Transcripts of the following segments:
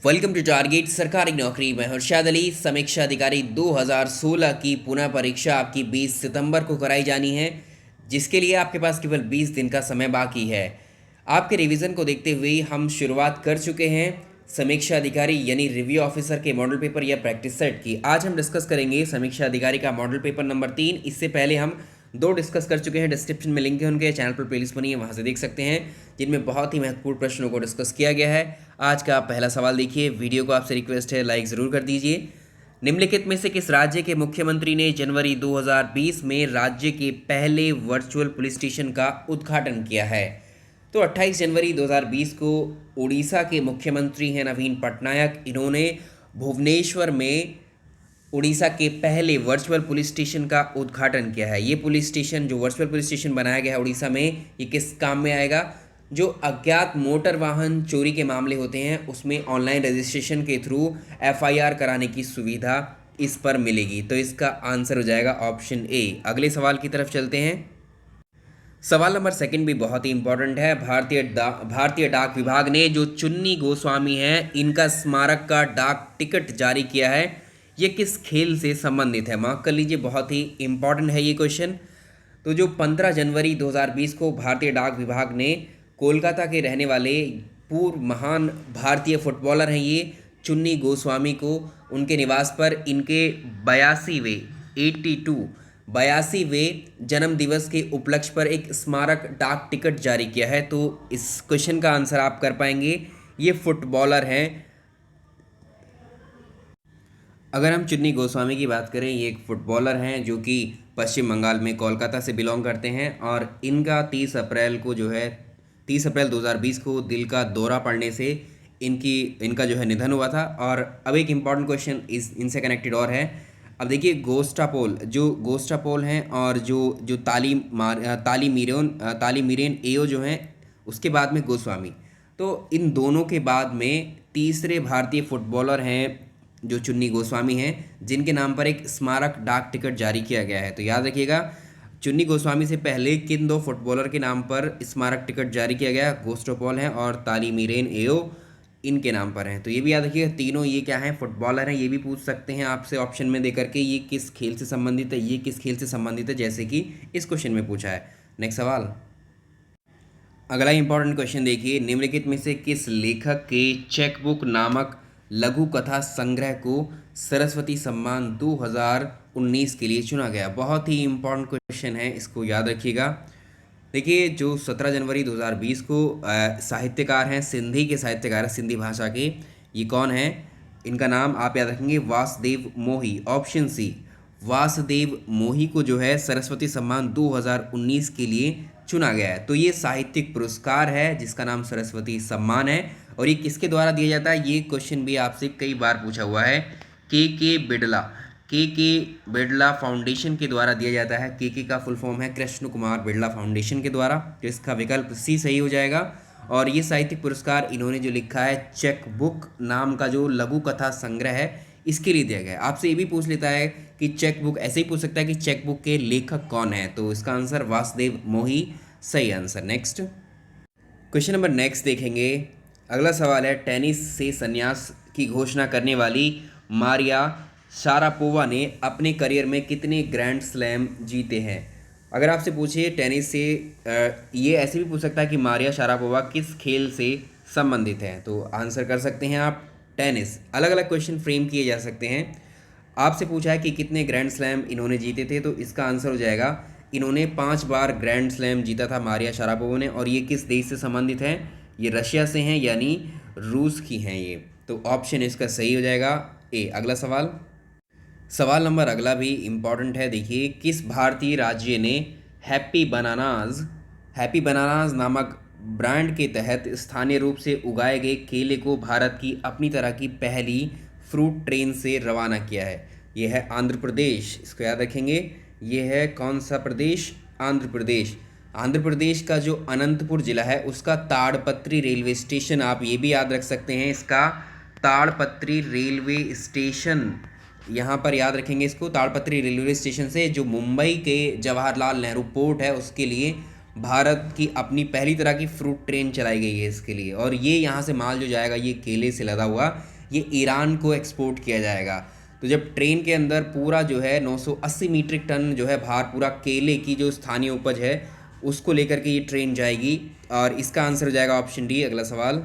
Welcome to target सरकारी नौकरी। मैं हर्षाद अली। समीक्षा अधिकारी 2016 की पुनः परीक्षा आपकी 20 सितंबर को कराई जानी है, जिसके लिए आपके पास केवल 20 दिन का समय बाकी है। आपके रिवीजन को देखते हुए हम शुरुआत कर चुके हैं समीक्षा अधिकारी यानी रिव्यू ऑफिसर के मॉडल पेपर या प्रैक्टिस सेट की। आज हम डिस्कस करेंगे समीक्षा अधिकारी का मॉडल पेपर नंबर 3। इससे पहले हम 2 डिस्कस कर चुके हैं। डिस्क्रिप्शन में लिंक है, उनके चैनल पर प्लेलिस्ट बनी है, वहाँ से देख सकते हैं, जिनमें बहुत ही महत्वपूर्ण प्रश्नों को डिस्कस किया गया है। आज का पहला सवाल देखिए। वीडियो को आपसे रिक्वेस्ट है लाइक ज़रूर कर दीजिए। निम्नलिखित में से किस राज्य के मुख्यमंत्री ने जनवरी 2020 में राज्य के पहले वर्चुअल पुलिस स्टेशन का उद्घाटन किया है? तो 28 जनवरी 2020 को उड़ीसा के मुख्यमंत्री हैं नवीन पटनायक। इन्होंने भुवनेश्वर में उड़ीसा के पहले वर्चुअल पुलिस स्टेशन का उद्घाटन किया है। ये पुलिस स्टेशन, जो वर्चुअल पुलिस स्टेशन बनाया गया है उड़ीसा में, ये किस काम में आएगा? जो अज्ञात मोटर वाहन चोरी के मामले होते हैं उसमें ऑनलाइन रजिस्ट्रेशन के थ्रू एफआईआर कराने की सुविधा इस पर मिलेगी। तो इसका आंसर हो जाएगा ऑप्शन ए। अगले सवाल की तरफ चलते हैं। सवाल नंबर 2 भी बहुत ही इंपॉर्टेंट है। भारतीय डाक विभाग ने जो चुन्नी गोस्वामी हैं, इनका स्मारक का डाक टिकट जारी किया है। ये किस खेल से संबंधित है? मार्क कर लीजिए, बहुत ही इंपॉर्टेंट है ये क्वेश्चन। तो जो 15 जनवरी 2020 को भारतीय डाक विभाग ने कोलकाता के रहने वाले पूर्व महान भारतीय फुटबॉलर हैं ये चुन्नी गोस्वामी को उनके निवास पर इनके 82वें जन्म दिवस के उपलक्ष्य पर एक स्मारक डाक टिकट जारी किया है। तो इस क्वेश्चन का आंसर आप कर पाएंगे। ये फुटबॉलर हैं। अगर हम चुन्नी गोस्वामी की बात करें, ये एक फुटबॉलर हैं जो कि पश्चिम बंगाल में कोलकाता से बिलोंग करते हैं और इनका 30 अप्रैल 2020 को दिल का दौरा पड़ने से इनका जो है निधन हुआ था। और अब एक इम्पॉर्टेंट क्वेश्चन इनसे कनेक्टेड और है। अब देखिए, गोस्टापोल हैं और जो तालीमीरेन एओ जो हैं, उसके बाद में गोस्वामी। तो इन दोनों के बाद में तीसरे भारतीय फुटबॉलर हैं जो चुन्नी गोस्वामी हैं, जिनके नाम पर एक स्मारक डाक टिकट जारी किया गया है। तो याद रखिएगा, चुन्नी गोस्वामी से पहले किन 2 फुटबॉलर के नाम पर स्मारक टिकट जारी किया गया? गोस्टापोल हैं और तालीमीरेन एओ इनके नाम पर हैं। तो ये भी याद रखिएगा, तीनों ये क्या हैं? फुटबॉलर हैं। ये भी पूछ सकते हैं आपसे ऑप्शन में देकर के, ये किस खेल से संबंधित है, ये किस खेल से संबंधित है, जैसे कि इस क्वेश्चन में पूछा है। नेक्स्ट सवाल, अगला इंपॉर्टेंट क्वेश्चन देखिए। निम्नलिखित में से किस लेखक के चेकबुक नामक लघु कथा संग्रह को सरस्वती सम्मान 2019 के लिए चुना गया? बहुत ही इंपॉर्टेंट क्वेश्चन है, इसको याद रखिएगा। देखिए, जो 17 जनवरी 2020 को साहित्यकार हैं, सिंधी के साहित्यकार हैं, सिंधी भाषा के। ये कौन है? इनका नाम आप याद रखेंगे, वासुदेव मोही। ऑप्शन सी, वासुदेव मोही को जो है सरस्वती सम्मान 2019 के लिए चुना गया है। तो ये साहित्यिक पुरस्कार है जिसका नाम सरस्वती सम्मान है। और ये किसके द्वारा दिया जाता है? ये क्वेश्चन भी आपसे कई बार पूछा हुआ है। के बिड़ला फाउंडेशन के द्वारा दिया जाता है। के का फुल फॉर्म है कृष्ण कुमार बिड़ला फाउंडेशन के द्वारा। तो इसका विकल्प सी सही हो जाएगा। और ये साहित्यिक पुरस्कार इन्होंने जो लिखा है, चेक बुक नाम का जो लघु कथा संग्रह है, इसके लिए दिया गया है। आपसे ये भी पूछ लेता है कि चेक बुक, ऐसे ही पूछ सकता है कि चेक बुक के लेखक कौन है? तो इसका आंसर वासुदेव मोही सही answer. Next question number next देखेंगे। अगला सवाल है, टेनिस से संन्यास की घोषणा करने वाली मारिया शारापोवा ने अपने करियर में कितने ग्रैंड स्लैम जीते हैं? अगर आपसे पूछे टेनिस से, ये ऐसे भी पूछ सकता है कि मारिया शारापोवा किस खेल से संबंधित है? तो आंसर कर सकते हैं आप टेनिस। अलग अलग क्वेश्चन फ्रेम किए जा सकते हैं। आपसे पूछा है कि कितने ग्रैंड स्लैम इन्होंने जीते थे, तो इसका आंसर हो जाएगा, इन्होंने 5 बार ग्रैंड स्लैम जीता था मारिया शारापोवा ने। और ये किस देश से संबंधित हैं? ये रशिया से हैं, यानी रूस की हैं ये। तो ऑप्शन इसका सही हो जाएगा ए। अगला सवाल नंबर अगला भी इम्पॉर्टेंट है। देखिए, किस भारतीय राज्य ने हैप्पी बनानाज नामक ब्रांड के तहत स्थानीय रूप से उगाए गए केले को भारत की अपनी तरह की पहली फ्रूट ट्रेन से रवाना किया है? यह है आंध्र प्रदेश। इसको याद रखेंगे, ये है कौन सा प्रदेश? आंध्र प्रदेश। आंध्र प्रदेश का जो अनंतपुर जिला है, उसका ताड़पत्री रेलवे स्टेशन, आप ये भी याद रख सकते हैं, इसका ताड़पत्री रेलवे स्टेशन, यहाँ पर याद रखेंगे इसको। ताड़पत्री रेलवे स्टेशन से जो मुंबई के जवाहरलाल नेहरू पोर्ट है, उसके लिए भारत की अपनी पहली तरह की फ्रूट ट्रेन चलाई गई है इसके लिए। और ये यहाँ से माल जो जाएगा, ये केले से लदा हुआ ये ईरान को एक्सपोर्ट किया जाएगा। तो जब ट्रेन के अंदर पूरा जो है 980 मीट्रिक टन जो है भार पूरा केले की जो स्थानीय उपज है उसको लेकर के ये ट्रेन जाएगी, और इसका आंसर हो जाएगा ऑप्शन डी। अगला सवाल,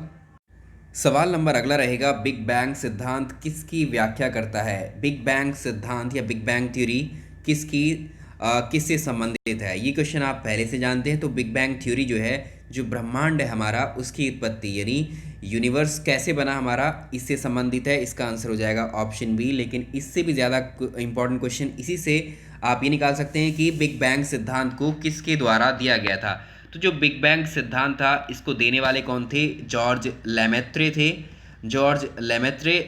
सवाल नंबर अगला रहेगा, बिग बैंग सिद्धांत किसकी व्याख्या करता है? बिग बैंग सिद्धांत या बिग बैंग थ्योरी किससे संबंधित है? ये क्वेश्चन आप पहले से जानते हैं। तो बिग बैंग थ्योरी जो है, जो ब्रह्मांड है हमारा उसकी उत्पत्ति यानी यूनिवर्स कैसे बना हमारा, इससे संबंधित है। इसका आंसर हो जाएगा ऑप्शन बी। लेकिन इससे भी ज़्यादा इंपॉर्टेंट क्वेश्चन इसी से आप ये निकाल सकते हैं कि बिग बैंग सिद्धांत को किसके द्वारा दिया गया था। तो जो बिग बैंग सिद्धांत था इसको देने वाले कौन थे? जॉर्ज लेमेत्रे थे। जॉर्ज लेमेत्रे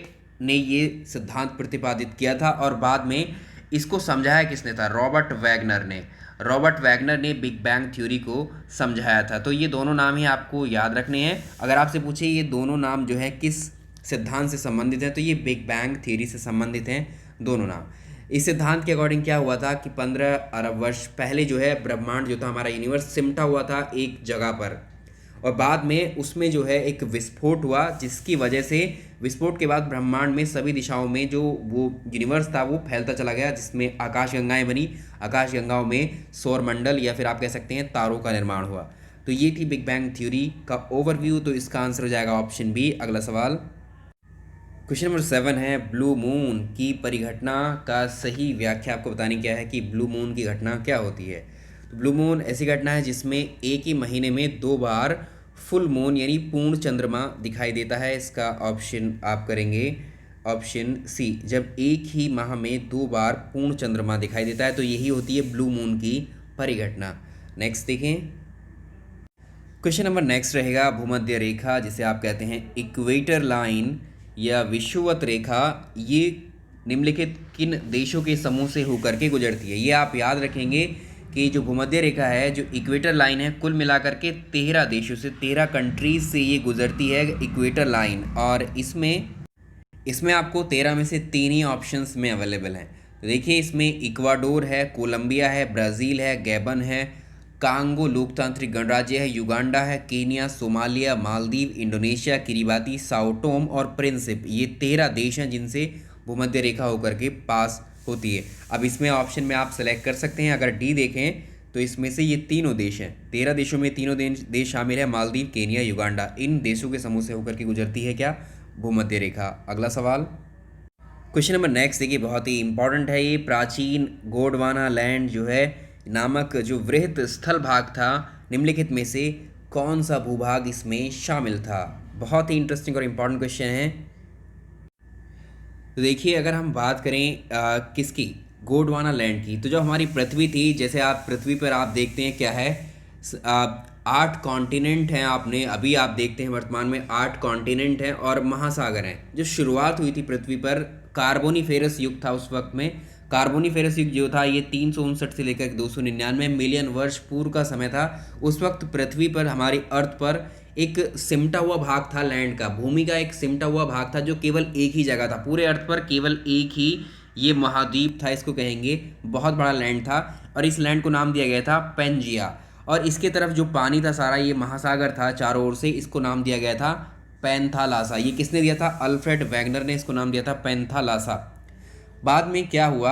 ने ये सिद्धांत प्रतिपादित किया था, और बाद में इसको समझाया किसने था? रॉबर्ट वैगनर ने। रॉबर्ट वैगनर ने बिग बैंग थ्योरी को समझाया था। तो ये दोनों नाम ही आपको याद रखने हैं। अगर आपसे पूछे ये दोनों नाम जो है किस सिद्धांत से संबंधित हैं, तो ये बिग बैंग थ्योरी से संबंधित हैं दोनों नाम। इस सिद्धांत के अकॉर्डिंग क्या हुआ था कि 15 अरब वर्ष पहले जो है ब्रह्मांड जो था हमारा यूनिवर्स सिमटा हुआ था एक जगह पर, और बाद में उसमें जो है एक विस्फोट हुआ, जिसकी वजह से विस्फोट के बाद ब्रह्मांड में सभी दिशाओं में जो वो यूनिवर्स था वो फैलता चला गया, जिसमें आकाश गंगाएं बनी। आकाश गंगाओं में सौरमंडल या फिर आप कह सकते हैं तारों का निर्माण हुआ। तो ये थी बिग बैंग थ्योरी का ओवरव्यू। तो इसका आंसर हो जाएगा ऑप्शन बी। अगला सवाल, क्वेश्चन नंबर 7 है, ब्लू मून की परिघटना का सही व्याख्या आपको बतानी क्या है कि ब्लू मून की घटना क्या होती है। तो ब्लू मून ऐसी घटना है जिसमें एक ही महीने में 2 बार फुल मून यानी पूर्ण चंद्रमा दिखाई देता है। इसका ऑप्शन आप करेंगे ऑप्शन सी। जब एक ही माह में 2 बार पूर्ण चंद्रमा दिखाई देता है तो यही होती है ब्लू मून की परिघटना। नेक्स्ट देखें, क्वेश्चन नंबर नेक्स्ट रहेगा, भूमध्य रेखा जिसे आप कहते हैं इक्वेटर लाइन या विषुवत रेखा, ये निम्नलिखित किन देशों के समूह से होकर के गुजरती है? ये आप याद रखेंगे कि जो भूमध्य रेखा है, जो इक्वेटर लाइन है, कुल मिलाकर के 13 देशों से 13 कंट्रीज से ये गुजरती है इक्वेटर लाइन। और इसमें आपको 13 में से 3 ही ऑप्शंस में अवेलेबल हैं। तो देखिए इसमें इक्वाडोर है, कोलंबिया है, ब्राज़ील है, गैबन है, कांगो लोकतांत्रिक गणराज्य है, युगांडा है, Kenya, Somalia, Maldives, Indonesia, Kiribati, Sao Tomé और प्रिंसिप। ये 13 देश हैं जिनसे भूमध्य रेखा होकर के पास होती है। अब इसमें ऑप्शन में आप सेलेक्ट कर सकते हैं। अगर डी देखें तो इसमें से ये तीनों देश हैं, 13 देशों में तीनों देश शामिल है, मालदीव, केनिया, युगांडा। इन देशों के समूह से होकर के गुजरती है क्या? भूमध्य रेखा। अगला सवाल, क्वेश्चन नंबर नेक्स्ट देखिए, बहुत ही इंपॉर्टेंट है ये। प्राचीन गोंडवाना लैंड जो है नामक जो वृहत स्थल भाग था, निम्नलिखित में से कौन सा भूभाग इसमें शामिल था? बहुत ही इंटरेस्टिंग और इम्पॉर्टेंट क्वेश्चन है। तो देखिए अगर हम बात करें किसकी, गोंडवाना लैंड की, तो जो हमारी पृथ्वी थी, जैसे आप पृथ्वी पर आप देखते हैं क्या है, 8 कॉन्टिनेंट हैं। आपने अभी आप देखते हैं वर्तमान में 8 कॉन्टिनेंट हैं और महासागर हैं। जो शुरुआत हुई थी पृथ्वी पर, कार्बोनीफेरस युग था उस वक्त में। कार्बोनीफेरस युग जो था ये 359 से लेकर 299 मिलियन वर्ष पूर्व का समय था। उस वक्त पृथ्वी पर, हमारी अर्थ पर एक सिमटा हुआ भाग था लैंड का, भूमि का एक सिमटा हुआ भाग था जो केवल एक ही जगह था। पूरे अर्थ पर केवल एक ही ये महाद्वीप था, इसको कहेंगे। बहुत बड़ा लैंड था और इस लैंड को नाम दिया गया था पेंजिया। और इसके तरफ जो पानी था सारा, ये महासागर था चारों ओर से, इसको नाम दिया गया था पैंथालासा। ये किसने दिया था? अल्फ्रेड वैगनर ने इसको नाम दिया था पैंथालासा। बाद में क्या हुआ,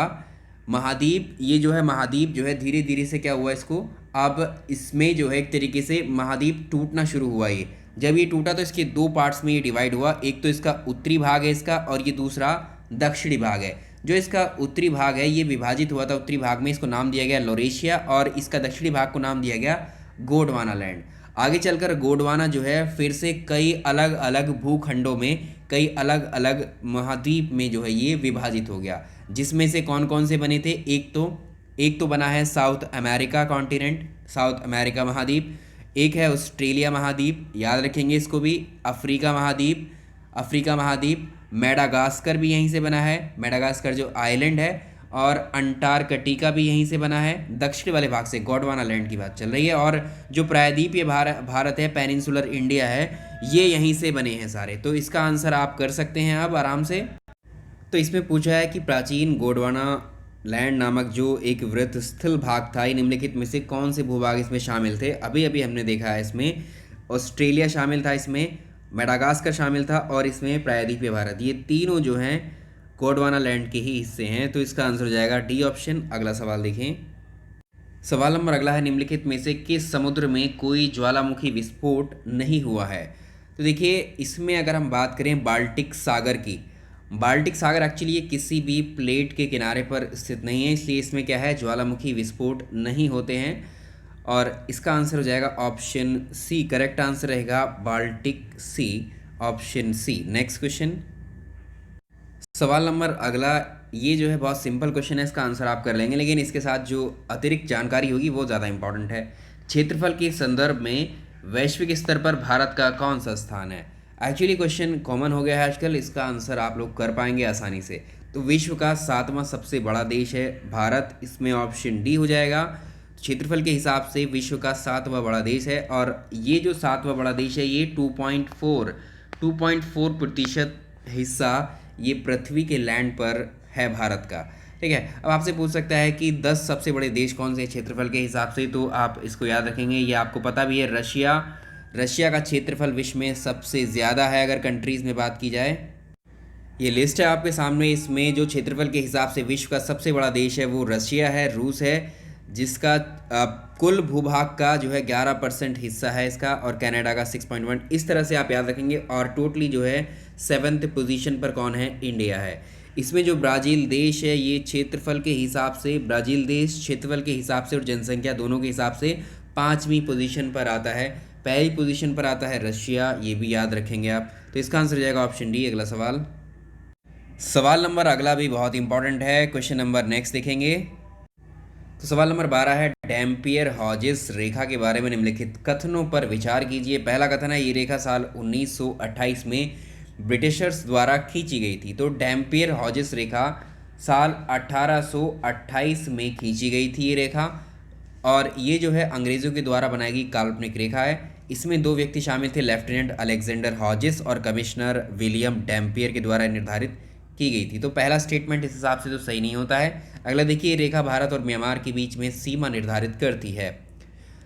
महाद्वीप, ये जो है महाद्वीप जो है धीरे धीरे से क्या हुआ, इसको अब इसमें जो है एक तरीके से महाद्वीप टूटना शुरू हुआ। ये जब ये टूटा तो इसके 2 पार्ट्स में ये डिवाइड हुआ। एक तो इसका उत्तरी भाग है इसका, और ये दूसरा दक्षिणी भाग है। जो इसका उत्तरी भाग है ये विभाजित हुआ था उत्तरी भाग में, इसको नाम दिया गया लॉरेशिया, और इसका दक्षिणी भाग को नाम दिया गया गोंडवाना लैंड। आगे चलकर गोंडवाना जो है फिर से कई अलग अलग भूखंडों में, कई अलग अलग महाद्वीप में जो है ये विभाजित हो गया, जिसमें से कौन कौन से बने थे? एक तो बना है south America continent, south America महाद्वीप। एक है ऑस्ट्रेलिया महाद्वीप, याद रखेंगे इसको भी। अफ्रीका महाद्वीप, मेडागास्कर भी यहीं से बना है, मेडागास्कर जो आइलैंड है, और अंटार्कटिका भी यहीं से बना है। दक्षिण वाले भाग से गोंडवाना लैंड की बात चल रही है। और जो प्रायद्वीपीय भारत है, पेनिनसुलर इंडिया है, ये यहीं से बने हैं सारे। तो इसका आंसर आप कर सकते हैं अब आराम से। तो इसमें पूछा है कि प्राचीन गोंडवाना लैंड नामक जो एक वृहत स्थल भाग था, ये निम्नलिखित में से कौन से भूभाग इसमें शामिल थे? अभी अभी हमने देखा है इसमें ऑस्ट्रेलिया शामिल था, इसमें मेडागास्कर शामिल था और इसमें प्रायद्वीपीय भारत, ये तीनों जो हैं गोंडवाना लैंड के ही हिस्से हैं। तो इसका आंसर हो जाएगा डी ऑप्शन। अगला सवाल देखें। सवाल नंबर अगला है, निम्नलिखित में से किस समुद्र में कोई ज्वालामुखी विस्फोट नहीं हुआ है? तो देखिए, इसमें अगर हम बात करें बाल्टिक सागर की, बाल्टिक सागर एक्चुअली ये किसी भी प्लेट के किनारे पर स्थित नहीं है, इसलिए इसमें क्या है, ज्वालामुखी विस्फोट नहीं होते हैं। और इसका आंसर हो जाएगा ऑप्शन सी। करेक्ट आंसर रहेगा बाल्टिक सी, ऑप्शन सी। नेक्स्ट क्वेश्चन, सवाल नंबर अगला, ये जो है बहुत सिंपल क्वेश्चन है, इसका आंसर आप कर लेंगे, लेकिन इसके साथ जो अतिरिक्त जानकारी होगी वो ज़्यादा इंपॉर्टेंट है। क्षेत्रफल के संदर्भ में वैश्विक स्तर पर भारत का कौन सा स्थान है? एक्चुअली क्वेश्चन कॉमन हो गया है आजकल, इसका आंसर आप लोग कर पाएंगे आसानी से। तो विश्व का 7वां सबसे बड़ा देश है भारत, इसमें ऑप्शन डी हो जाएगा। क्षेत्रफल के हिसाब से विश्व का 7वां बड़ा देश है, और ये जो 7वां बड़ा देश है ये 2.4% हिस्सा ये पृथ्वी के लैंड पर है भारत का। ठीक है, अब आपसे पूछ सकता है कि 10 सबसे बड़े देश कौन से क्षेत्रफल के हिसाब से, तो आप इसको याद रखेंगे, ये आपको पता भी है, रशिया का क्षेत्रफल विश्व में सबसे ज़्यादा है अगर कंट्रीज़ में बात की जाए। ये लिस्ट है आपके सामने, इसमें जो क्षेत्रफल के हिसाब से विश्व का सबसे बड़ा देश है वो रशिया है, रूस है, जिसका कुल भूभाग का जो है 11% हिस्सा है इसका, और कनाडा का 6.1। इस तरह से आप याद रखेंगे। और टोटली जो है 7th पोजीशन पर कौन है, इंडिया है। इसमें जो ब्राज़ील देश है ये क्षेत्रफल के हिसाब से, ब्राज़ील देश क्षेत्रफल के हिसाब से और जनसंख्या दोनों के हिसाब से 5वीं पोजीशन पर आता है। पहली पोजीशन पर आता है रशिया, ये भी याद रखेंगे आप। तो इसका आंसर हो जाएगा ऑप्शन डी। अगला सवाल, सवाल नंबर अगला भी बहुत इंपॉर्टेंट है, क्वेश्चन नंबर नेक्स्ट देखेंगे। तो सवाल नंबर 12 है, डैम्पियर हॉजेस रेखा के बारे में निम्नलिखित कथनों पर विचार कीजिए। पहला कथन है, ये रेखा साल 1928 में ब्रिटिशर्स द्वारा खींची गई थी। तो डैम्पियर हॉजेस रेखा साल 1828 में खींची गई थी ये रेखा, और ये जो है अंग्रेज़ों के द्वारा बनाई गई काल्पनिक रेखा है। इसमें 2 व्यक्ति शामिल थे, लेफ्टिनेंट अलेक्जेंडर हॉजेस और कमिश्नर विलियम डैम्पियर के द्वारा निर्धारित की गई थी। तो पहला स्टेटमेंट इस हिसाब से तो सही नहीं होता है। अगला देखिए, रेखा भारत और म्यांमार के बीच में सीमा निर्धारित करती है।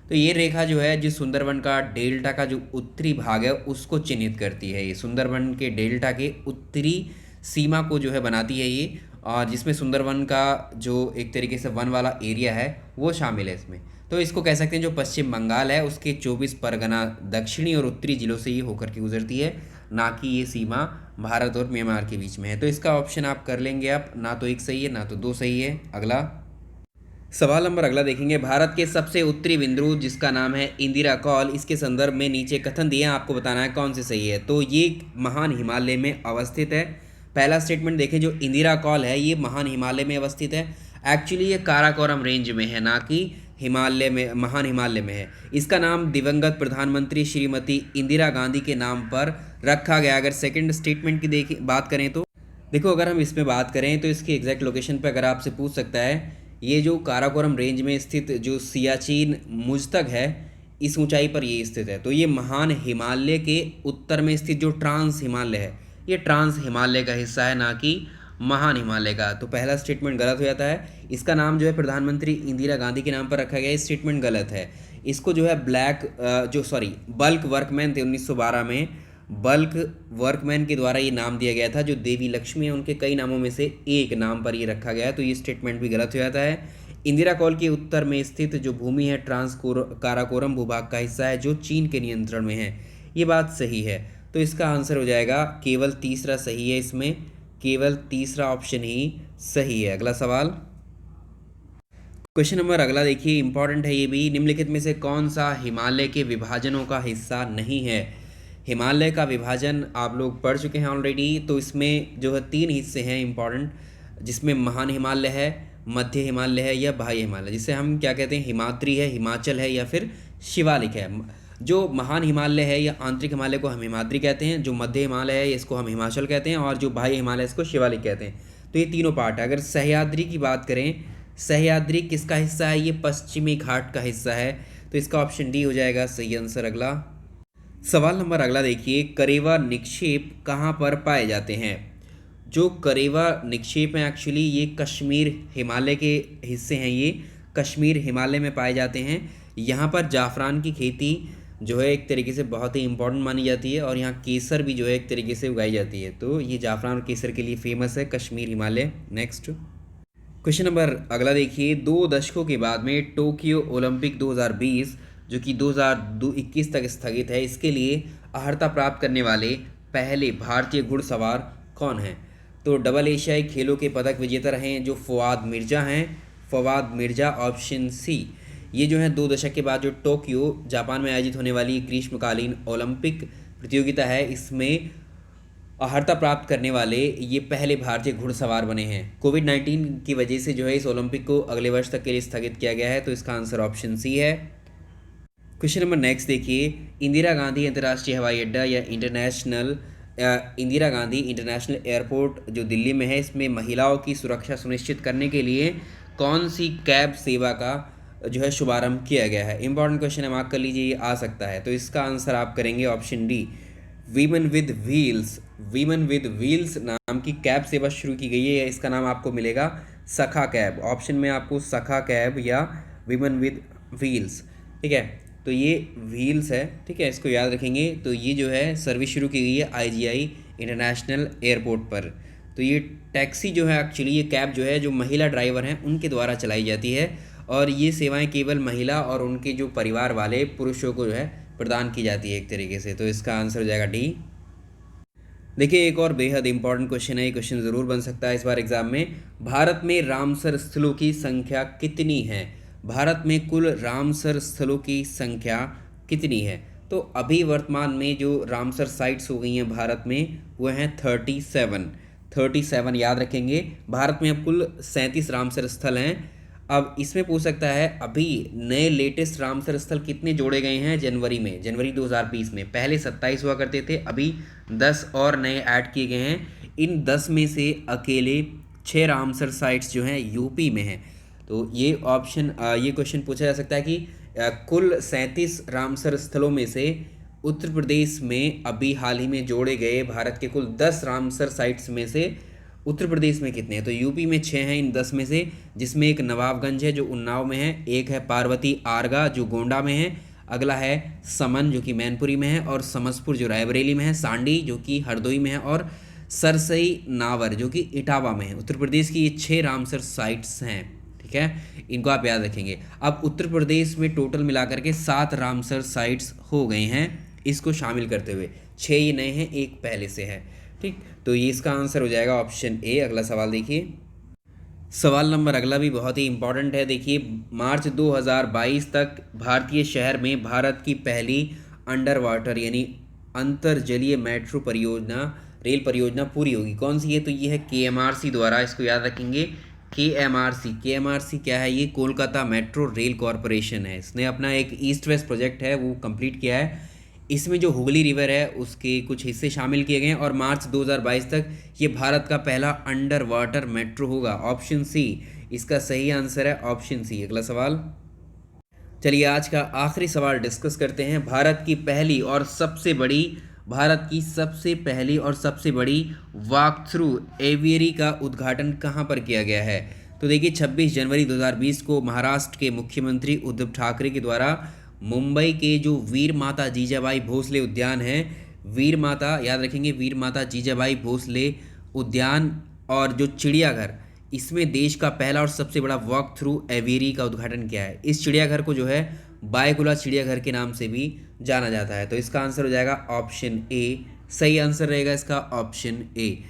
तो ये रेखा जो है, जो सुंदरबन का डेल्टा का जो उत्तरी भाग है उसको चिन्हित करती है। ये सुंदरबन के डेल्टा के उत्तरी सीमा को जो है बनाती है ये, और जिसमें सुंदरबन का जो एक तरीके से वन वाला एरिया है वो शामिल है इसमें। तो इसको कह सकते हैं जो पश्चिम बंगाल है उसके 24 परगना दक्षिणी और उत्तरी जिलों से ये होकर के गुजरती है, ना कि ये सीमा भारत और म्यांमार के बीच में है। तो इसका ऑप्शन आप कर लेंगे, आप ना तो 1 सही है ना तो 2 सही है। अगला सवाल नंबर अगला देखेंगे, भारत के सबसे उत्तरी बिंदु जिसका नाम है इंदिरा कॉल, इसके संदर्भ में नीचे कथन दिए हैं, आपको बताना है कौन से सही है। तो ये महान हिमालय में अवस्थित है। पहला स्टेटमेंट देखें, जो इंदिरा कॉल है ये महान हिमालय में अवस्थित है। एक्चुअली ये काराकोरम रेंज में है, ना कि हिमालय में, महान हिमालय में है। इसका नाम दिवंगत प्रधानमंत्री श्रीमती इंदिरा गांधी के नाम पर रखा गया। अगर सेकंड स्टेटमेंट की बात करें तो देखो, अगर हम इसमें बात करें तो इसकी एग्जैक्ट लोकेशन पर अगर आपसे पूछ सकता है, ये जो काराकोरम रेंज में स्थित जो सियाचिन मुज़तग है, इस ऊंचाई पर ये स्थित है। तो ये महान हिमालय के उत्तर में स्थित जो ट्रांस हिमालय है, ये ट्रांस हिमालय का हिस्सा है, ना कि महान हिमालय का। तो पहला स्टेटमेंट गलत हो जाता है। इसका नाम जो है प्रधानमंत्री इंदिरा गांधी के नाम पर रखा गया, ये स्टेटमेंट गलत है। इसको जो है बल्क वर्कमैन थे 1912 में, बल्क वर्कमैन के द्वारा ये नाम दिया गया था। जो देवी लक्ष्मी है उनके कई नामों में से एक नाम पर ये रखा गया है, तो ये स्टेटमेंट भी गलत हो जाता है। इंदिरा कॉल के उत्तर में स्थित जो भूमि है काराकोरम भूभाग का हिस्सा है जो चीन के नियंत्रण में है, ये बात सही है। तो इसका आंसर हो जाएगा केवल तीसरा सही है, इसमें केवल तीसरा ऑप्शन ही सही है। अगला सवाल, क्वेश्चन नंबर अगला देखिए, इंपॉर्टेंट है ये भी। निम्नलिखित में से कौन सा हिमालय के विभाजनों का हिस्सा नहीं है? हिमालय का विभाजन आप लोग पढ़ चुके हैं ऑलरेडी। तो इसमें जो है 3 हिस्से हैं इंपॉर्टेंट, जिसमें महान हिमालय है, मध्य हिमालय है या बाह्य हिमालय, जिसे हम क्या कहते हैं, हिमाद्री है, हिमाचल है या फिर शिवालिक है। जो महान हिमालय है या आंतरिक हिमालय को हम हिमाद्री कहते हैं, जो मध्य हिमालय है इसको हम हिमाचल कहते हैं, और जो बाह्य हिमालय इसको शिवालिक कहते हैं। तो ये तीनों पार्ट है। अगर सह्याद्री की बात करें, सह्याद्री किसका हिस्सा है? ये पश्चिमी घाट का हिस्सा है। तो इसका ऑप्शन डी हो जाएगा सही आंसर। अगला सवाल नंबर अगला देखिए, करेवा निक्षेप कहाँ पर पाए जाते हैं? जो करेवा निक्षेप हैं एक्चुअली ये कश्मीर हिमालय के हिस्से हैं, ये कश्मीर हिमालय में पाए जाते हैं। यहाँ पर जाफरान की खेती जो है एक तरीके से बहुत ही इंपॉर्टेंट मानी जाती है, और यहाँ केसर भी जो है एक तरीके से उगाई जाती है। तो ये जाफरान और केसर के लिए फेमस है Kashmir, Himalaya. Next question number अगला देखिए, 2 दशकों के बाद में टोक्यो ओलंपिक 2020 जो कि 2021 तक स्थगित है, इसके लिए अर्हता प्राप्त करने वाले पहले भारतीय घुड़सवार कौन हैं? तो डबल एशियाई खेलों के पदक विजेता रहे हैं जो फवाद मिर्ज़ा हैं, फवाद मिर्ज़ा ऑप्शन सी। ये जो है 2 दशक के बाद जो टोक्यो जापान में आयोजित होने वाली ग्रीष्मकालीन ओलंपिक प्रतियोगिता है, इसमें अर्हता प्राप्त करने वाले ये पहले भारतीय घुड़सवार बने हैं। कोविड-19 की वजह से जो है इस ओलंपिक को अगले वर्ष तक के लिए स्थगित किया गया है, तो इसका आंसर ऑप्शन सी है। क्वेश्चन नंबर नेक्स्ट देखिए, इंदिरा गांधी अंतर्राष्ट्रीय हवाई अड्डा या इंदिरा गांधी इंटरनेशनल एयरपोर्ट जो दिल्ली में है, इसमें महिलाओं की सुरक्षा सुनिश्चित करने के लिए कौन सी कैब सेवा का जो है शुभारंभ किया गया है? इंपॉर्टेंट क्वेश्चन है, मार्क कर लीजिए, ये आ सकता है। तो इसका आंसर आप करेंगे option D, women with wheels. Women with wheels नाम की कैब सेवा शुरू की गई है, इसका नाम आपको मिलेगा सखा कैब। ऑप्शन में आपको सखा कैब या वीमेन विद व्हील्स, ठीक है। तो ये व्हील्स है, ठीक है, इसको याद रखेंगे। तो ये जो है सर्विस शुरू की गई है IGI इंटरनेशनल एयरपोर्ट पर। तो ये टैक्सी जो है, एक्चुअली ये कैब जो है जो महिला ड्राइवर हैं उनके द्वारा चलाई जाती है, और ये सेवाएं केवल महिला और उनके जो परिवार वाले पुरुषों को जो है प्रदान की जाती है एक तरीके से। तो इसका आंसर हो जाएगा डी। देखिए एक और बेहद इंपॉर्टेंट क्वेश्चन है, ये क्वेश्चन ज़रूर बन सकता है इस बार एग्जाम में। भारत में रामसर स्थलों की संख्या कितनी है? भारत में कुल रामसर स्थलों की संख्या कितनी है? तो अभी वर्तमान में जो रामसर साइट्स हो गई हैं भारत में वो हैं 37 याद रखेंगे। भारत में अब कुल 37 रामसर स्थल हैं। अब इसमें पूछ सकता है अभी नए लेटेस्ट रामसर स्थल कितने जोड़े गए हैं जनवरी 2020 में। पहले 27 हुआ करते थे, अभी 10 और नए ऐड किए गए हैं। इन 10 में से अकेले 6 रामसर साइट्स जो हैं यूपी में हैं। तो ये क्वेश्चन पूछा जा सकता है कि कुल 37 रामसर स्थलों में से उत्तर प्रदेश में अभी हाल ही में जोड़े गए भारत के कुल 10 रामसर साइट्स में से उत्तर प्रदेश में कितने हैं? तो यूपी में 6 हैं इन 10 में से, जिसमें एक नवाबगंज है जो उन्नाव में है, एक है पार्वती आरगा जो गोंडा में है, अगला है समन जो कि मैनपुरी में है, और समसपुर जो रायबरेली में है, सांडी जो कि हरदोई में है, और सरसई नावर जो कि इटावा में है। उत्तर प्रदेश की ये 6 रामसर साइट्स हैं, ठीक है, इनको आप याद रखेंगे। अब उत्तर प्रदेश में टोटल मिलाकर के 7 रामसर साइट्स हो गए हैं इसको शामिल करते हुए। 6 ये नए हैं, एक पहले से है, ठीक। तो ये इसका आंसर हो जाएगा ऑप्शन ए। अगला सवाल देखिए, सवाल नंबर अगला भी बहुत ही इंपॉर्टेंट है। देखिए मार्च 2022 तक भारतीय शहर में भारत की पहली अंडर वाटर यानी अंतरजलीय मेट्रो परियोजना, रेल परियोजना पूरी होगी। कौन सी है? तो ये है KMRC द्वारा, इसको याद रखेंगे KMRC क्या है? ये कोलकाता मेट्रो रेल कॉरपोरेशन है। इसने अपना एक ईस्ट वेस्ट प्रोजेक्ट है वो कंप्लीट किया है। इसमें जो हुगली रिवर है उसके कुछ हिस्से शामिल किए गए हैं, और मार्च 2022 तक ये भारत का पहला अंडर वाटर मेट्रो होगा। ऑप्शन सी इसका सही आंसर है, ऑप्शन सी। अगला सवाल, चलिए आज का आखिरी सवाल डिस्कस करते हैं। भारत की सबसे पहली और सबसे बड़ी वॉक थ्रू एवियरी का उद्घाटन कहाँ पर किया गया है? तो देखिए 26 जनवरी 2020 को महाराष्ट्र के मुख्यमंत्री उद्धव ठाकरे के द्वारा मुंबई के जो वीर माता जीजाबाई भोसले उद्यान है, वीर माता याद रखेंगे, वीर माता जीजाबाई भोसले उद्यान और जो चिड़ियाघर, इसमें देश का पहला और सबसे बड़ा वॉक थ्रू एवियरी का उद्घाटन किया है। इस चिड़ियाघर को जो है बायकुला चिड़ियाघर के नाम से भी जाना जाता है। तो इसका आंसर हो जाएगा ऑप्शन ए। सही आंसर रहेगा इसका ऑप्शन ए।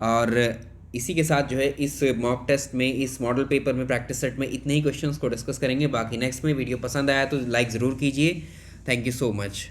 और इसी के साथ जो है इस मॉक टेस्ट में, इस मॉडल पेपर में, प्रैक्टिस सेट में इतने ही क्वेश्चंस को डिस्कस करेंगे। बाकी नेक्स्ट में वीडियो पसंद आया तो लाइक ज़रूर कीजिए। Thank you so much.